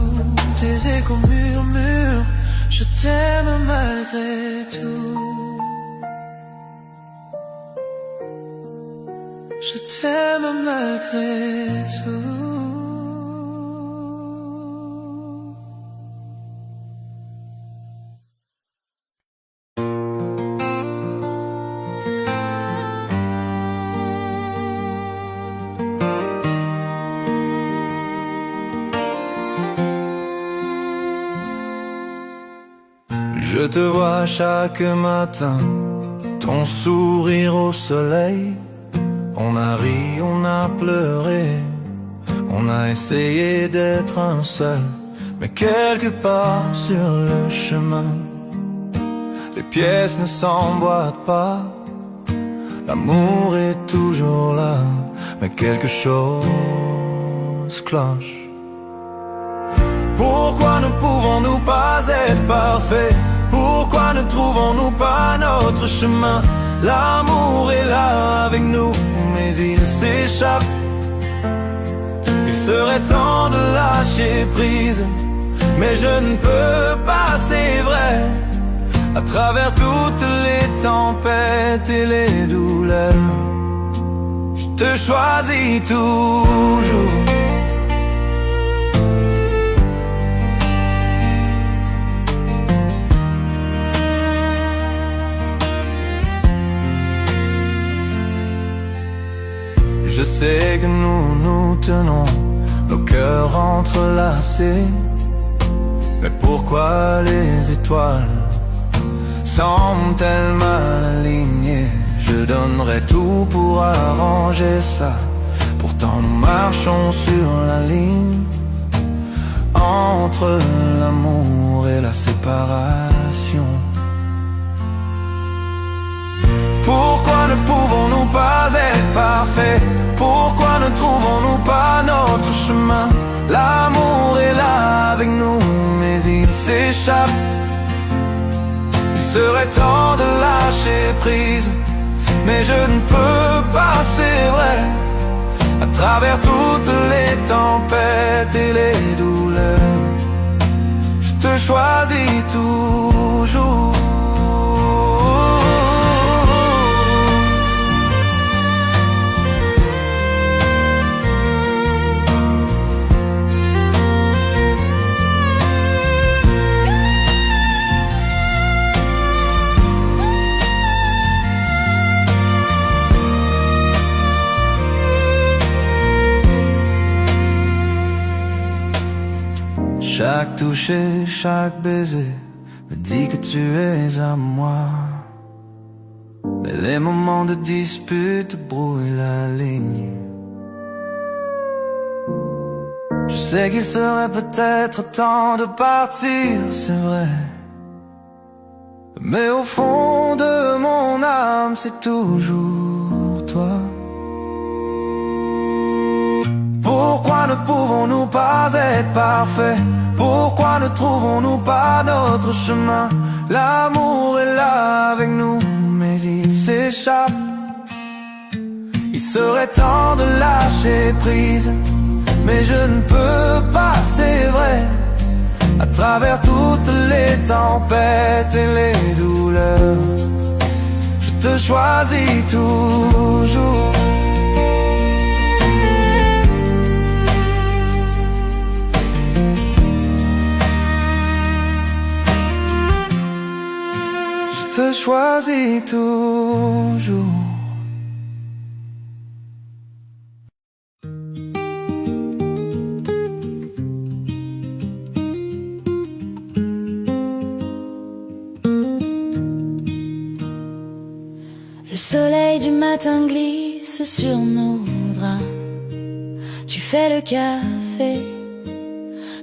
tes échos murmurent, je t'aime malgré tout. Je t'aime malgré tout. Je te vois chaque matin, ton sourire au soleil. On a ri, on a pleuré, on a essayé d'être un seul. Mais quelque part sur le chemin, les pièces ne s'emboîtent pas. L'amour est toujours là, mais quelque chose cloche. Pourquoi ne pouvons-nous pas être parfaits? Pourquoi ne trouvons-nous pas notre chemin? L'amour est là avec nous, mais il s'échappe. Il serait temps de lâcher prise, mais je ne peux pas, c'est vrai. À travers toutes les tempêtes et les douleurs, je te choisis toujours. nous tenons nos cœurs entrelacés. Mais pourquoi les étoiles semblent-elles mal alignées? Je donnerais tout pour arranger ça. Pourtant nous marchons sur la ligne entre l'amour et la séparation. Pourquoi ne pouvons-nous pas être parfaits? Pourquoi ne trouvons-nous pas notre chemin? L'amour est là avec nous, mais il s'échappe. Il serait temps de lâcher prise, mais je ne peux pas, c'est vrai. À travers toutes les tempêtes et les douleurs, je te choisis toujours. Chaque toucher, chaque baiser me dit que tu es à moi. Mais les moments de dispute brouillent la ligne. Je sais qu'il serait peut-être temps de partir, c'est vrai. Mais au fond de mon âme, c'est toujours toi. Pourquoi ne pouvons-nous pas être parfaits? Pourquoi ne trouvons-nous pas notre chemin? L'amour est là avec nous, mais il s'échappe. Il serait temps de lâcher prise, mais je ne peux pas, c'est vrai. À travers toutes les tempêtes et les douleurs, je te choisis toujours. Je te choisis toujours. Le soleil du matin glisse sur nos draps. Tu fais le café,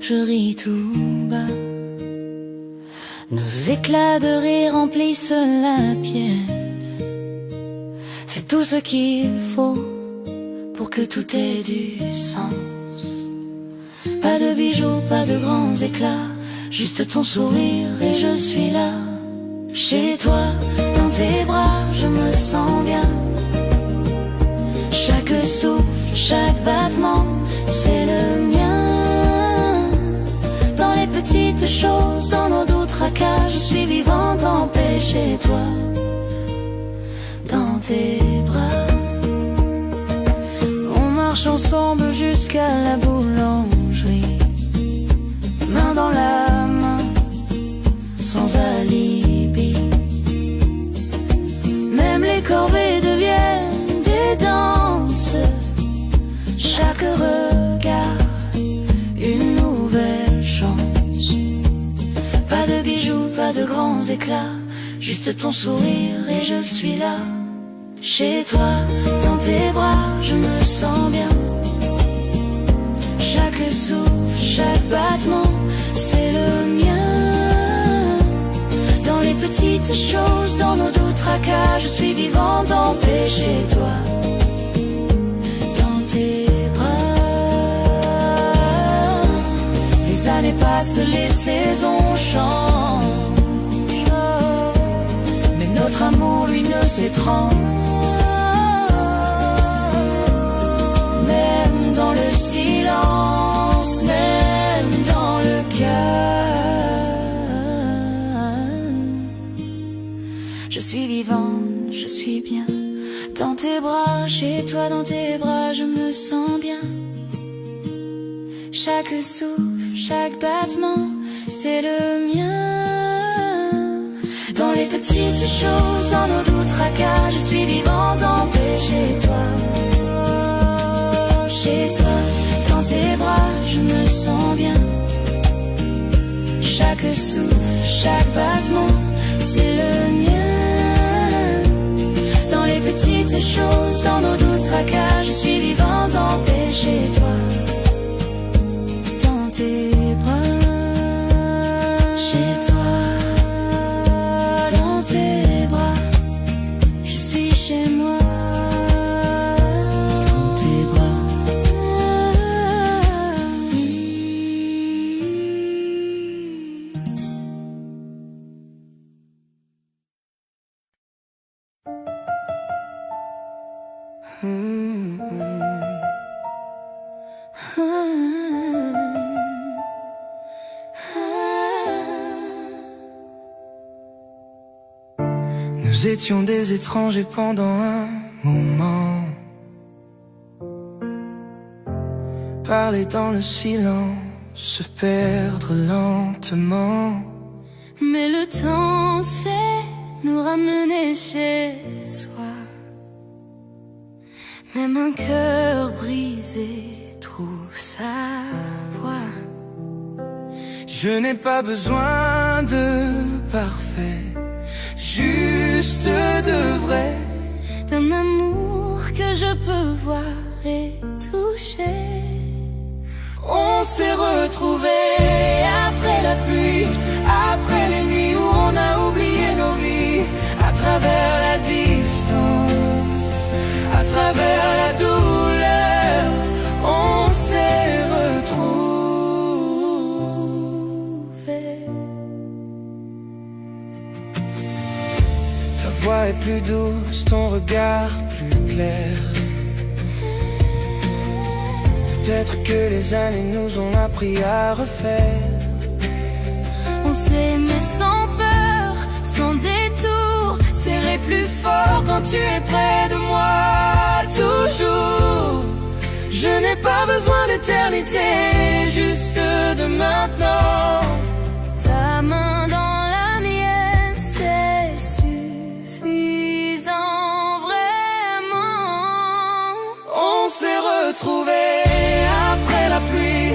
je ris tout bas. Nos éclats de rire remplissent la pièce. C'est tout ce qu'il faut pour que tout ait du sens. Pas de bijoux, pas de grands éclats, juste ton sourire et je suis là. Chez toi, dans tes bras, je me sens bien. Chaque souffle, chaque battement, c'est le mien. Dans les petites choses, dans nos doux tracas, je suis vivante en paix chez toi. Dans tes bras, on marche ensemble jusqu'à la boulangerie, main dans la main, sans alibi. Même les corvées deviennent des danses. Chaque regard, une nouvelle chance. Pas de bijoux, pas de grands éclats, juste ton sourire et je suis là. Chez toi, dans tes bras, je me sens bien. Chaque souffle, chaque battement, c'est le mien. Dans les petites choses, dans nos doux tracas, je suis vivante en paix chez toi. Dans tes bras, les années passent, les saisons changent, mais notre amour, lui, ne s'étrange. Même dans le silence, même dans le cœur, je suis vivante, je suis bien. Dans tes bras, chez toi, dans tes bras, je me sens bien. Chaque souffle, chaque battement, c'est le mien. Dans les petites choses, dans nos doux tracas, je suis vivante en paix chez toi. chez toi, dans tes bras, je me sens bien. Chaque souffle, chaque battement, c'est le mien. Dans les petites choses, dans nos doutes tracas, je suis vivante en paix chez toi, dans tes bras, chez toi, dans tes bras, je suis chez moi. Nous étions des étrangers pendant un moment, parler dans le silence, se perdre lentement. Mais le temps sait nous ramener chez soi. Même un cœur brisé trouve sa voie. Je n'ai pas besoin de parfait, juste de vrai, d'un amour que je peux voir et toucher. On s'est retrouvés après la pluie, après les nuits où on a oublié nos vies, à travers la distance, à travers la douleur, on s'est retrouvés. Ta voix est plus douce, ton regard plus clair. Peut-être que les années nous ont appris à refaire. On s'est aimé sans peur, sans détour, serré plus fort quand tu es près de moi, toujours. Je n'ai pas besoin d'éternité, juste de maintenant. Ta main dans la mienne, c'est suffisant, vraiment. On s'est retrouvés après la pluie,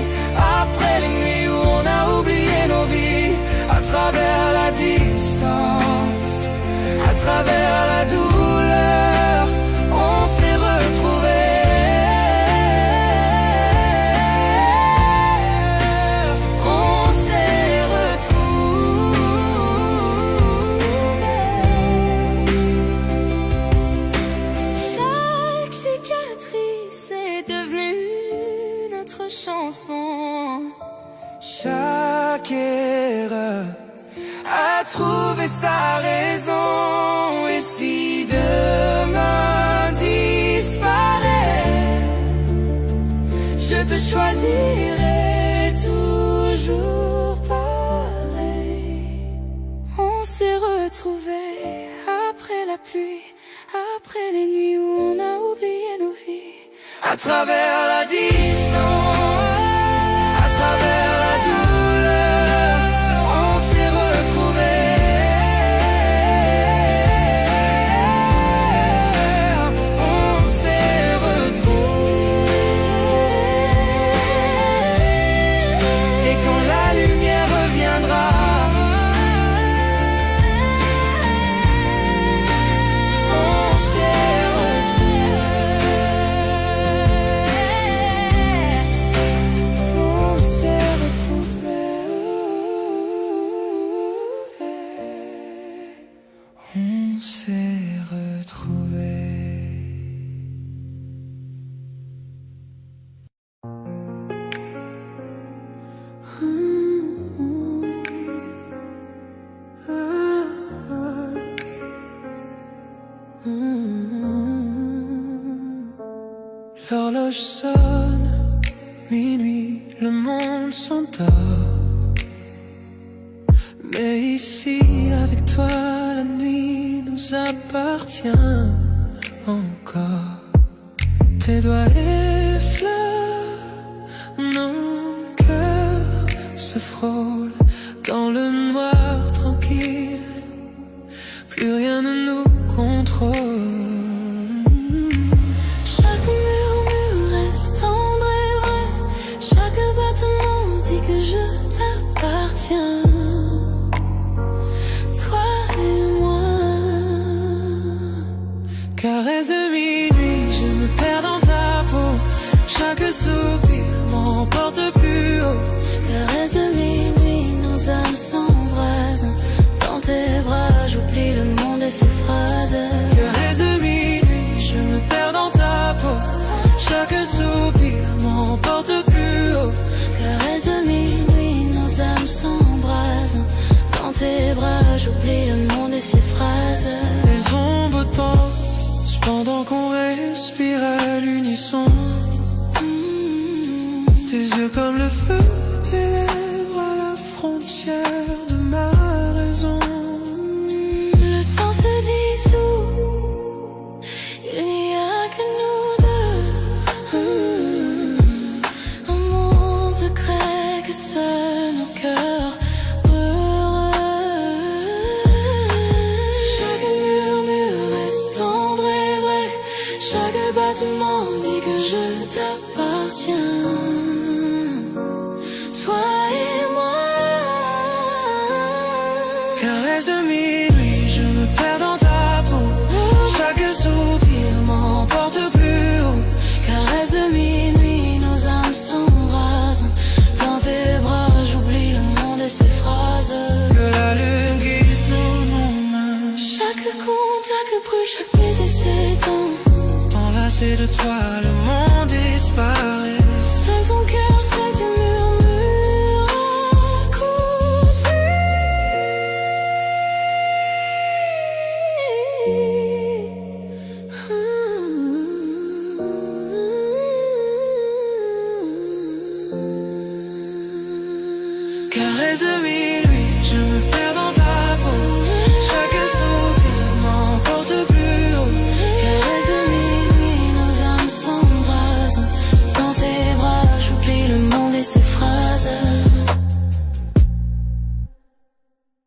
après les nuits où on a oublié nos vies, à travers la distance, à travers la douleur, on s'est retrouvés. On s'est retrouvés. Chaque cicatrice est devenue notre chanson. Chaque erreur a trouvé sa raison. Et si demain disparaît, je te choisirai toujours pareil. On s'est retrouvés après la pluie, après les nuits où on a oublié nos vies, à travers la distance, à travers la douleur, on s'est retrouvés. On s'est retrouvés. Et quand la lumière reviendra, on s'est retrouvés. On s'est retrouvés. On s'est retrouvés. L'horloge sonne, minuit, le monde s'endort. Mais ici, avec toi, la nuit nous appartient encore. Tes doigts effleurent nos cœurs, se frôlent dans le noir tranquille. Plus rien ne nous contrôle. Chaque murmure reste en m'emporte plus haut. Caresse de minuit, nos âmes s'embrasent. Dans tes bras, j'oublie le monde et ses phrases. Caresse de minuit, je me perds dans ta peau. Chaque soupir m'emporte plus haut. Caresse de minuit, nos âmes s'embrasent. Dans tes bras, j'oublie le monde et ses phrases. Les ombres dansent pendant qu'on respire à l'unisson. Tes yeux comme le feu, tes lèvres à la frontière de ma raison. Le temps se dissout, il n'y a que nous deux. Un monde secret que seuls nos cœurs heureux. Chaque murmure reste tendre et vrai. Chaque battement dit que je t'appartiens. Toi et moi. Caresse de minuit, je me perds dans ta peau. Chaque soupir m'emporte plus haut. Caresse de minuit, nos âmes s'embrasent. Dans tes bras, j'oublie le monde et ses phrases. Que la lune guide nos mains. Chaque contact brûle, chaque baiser s'éteint. Enlacé de toi, le monde disparaît. Seul ton cœur, seul tes murmures à écouter. Caresse de minuit, je me perds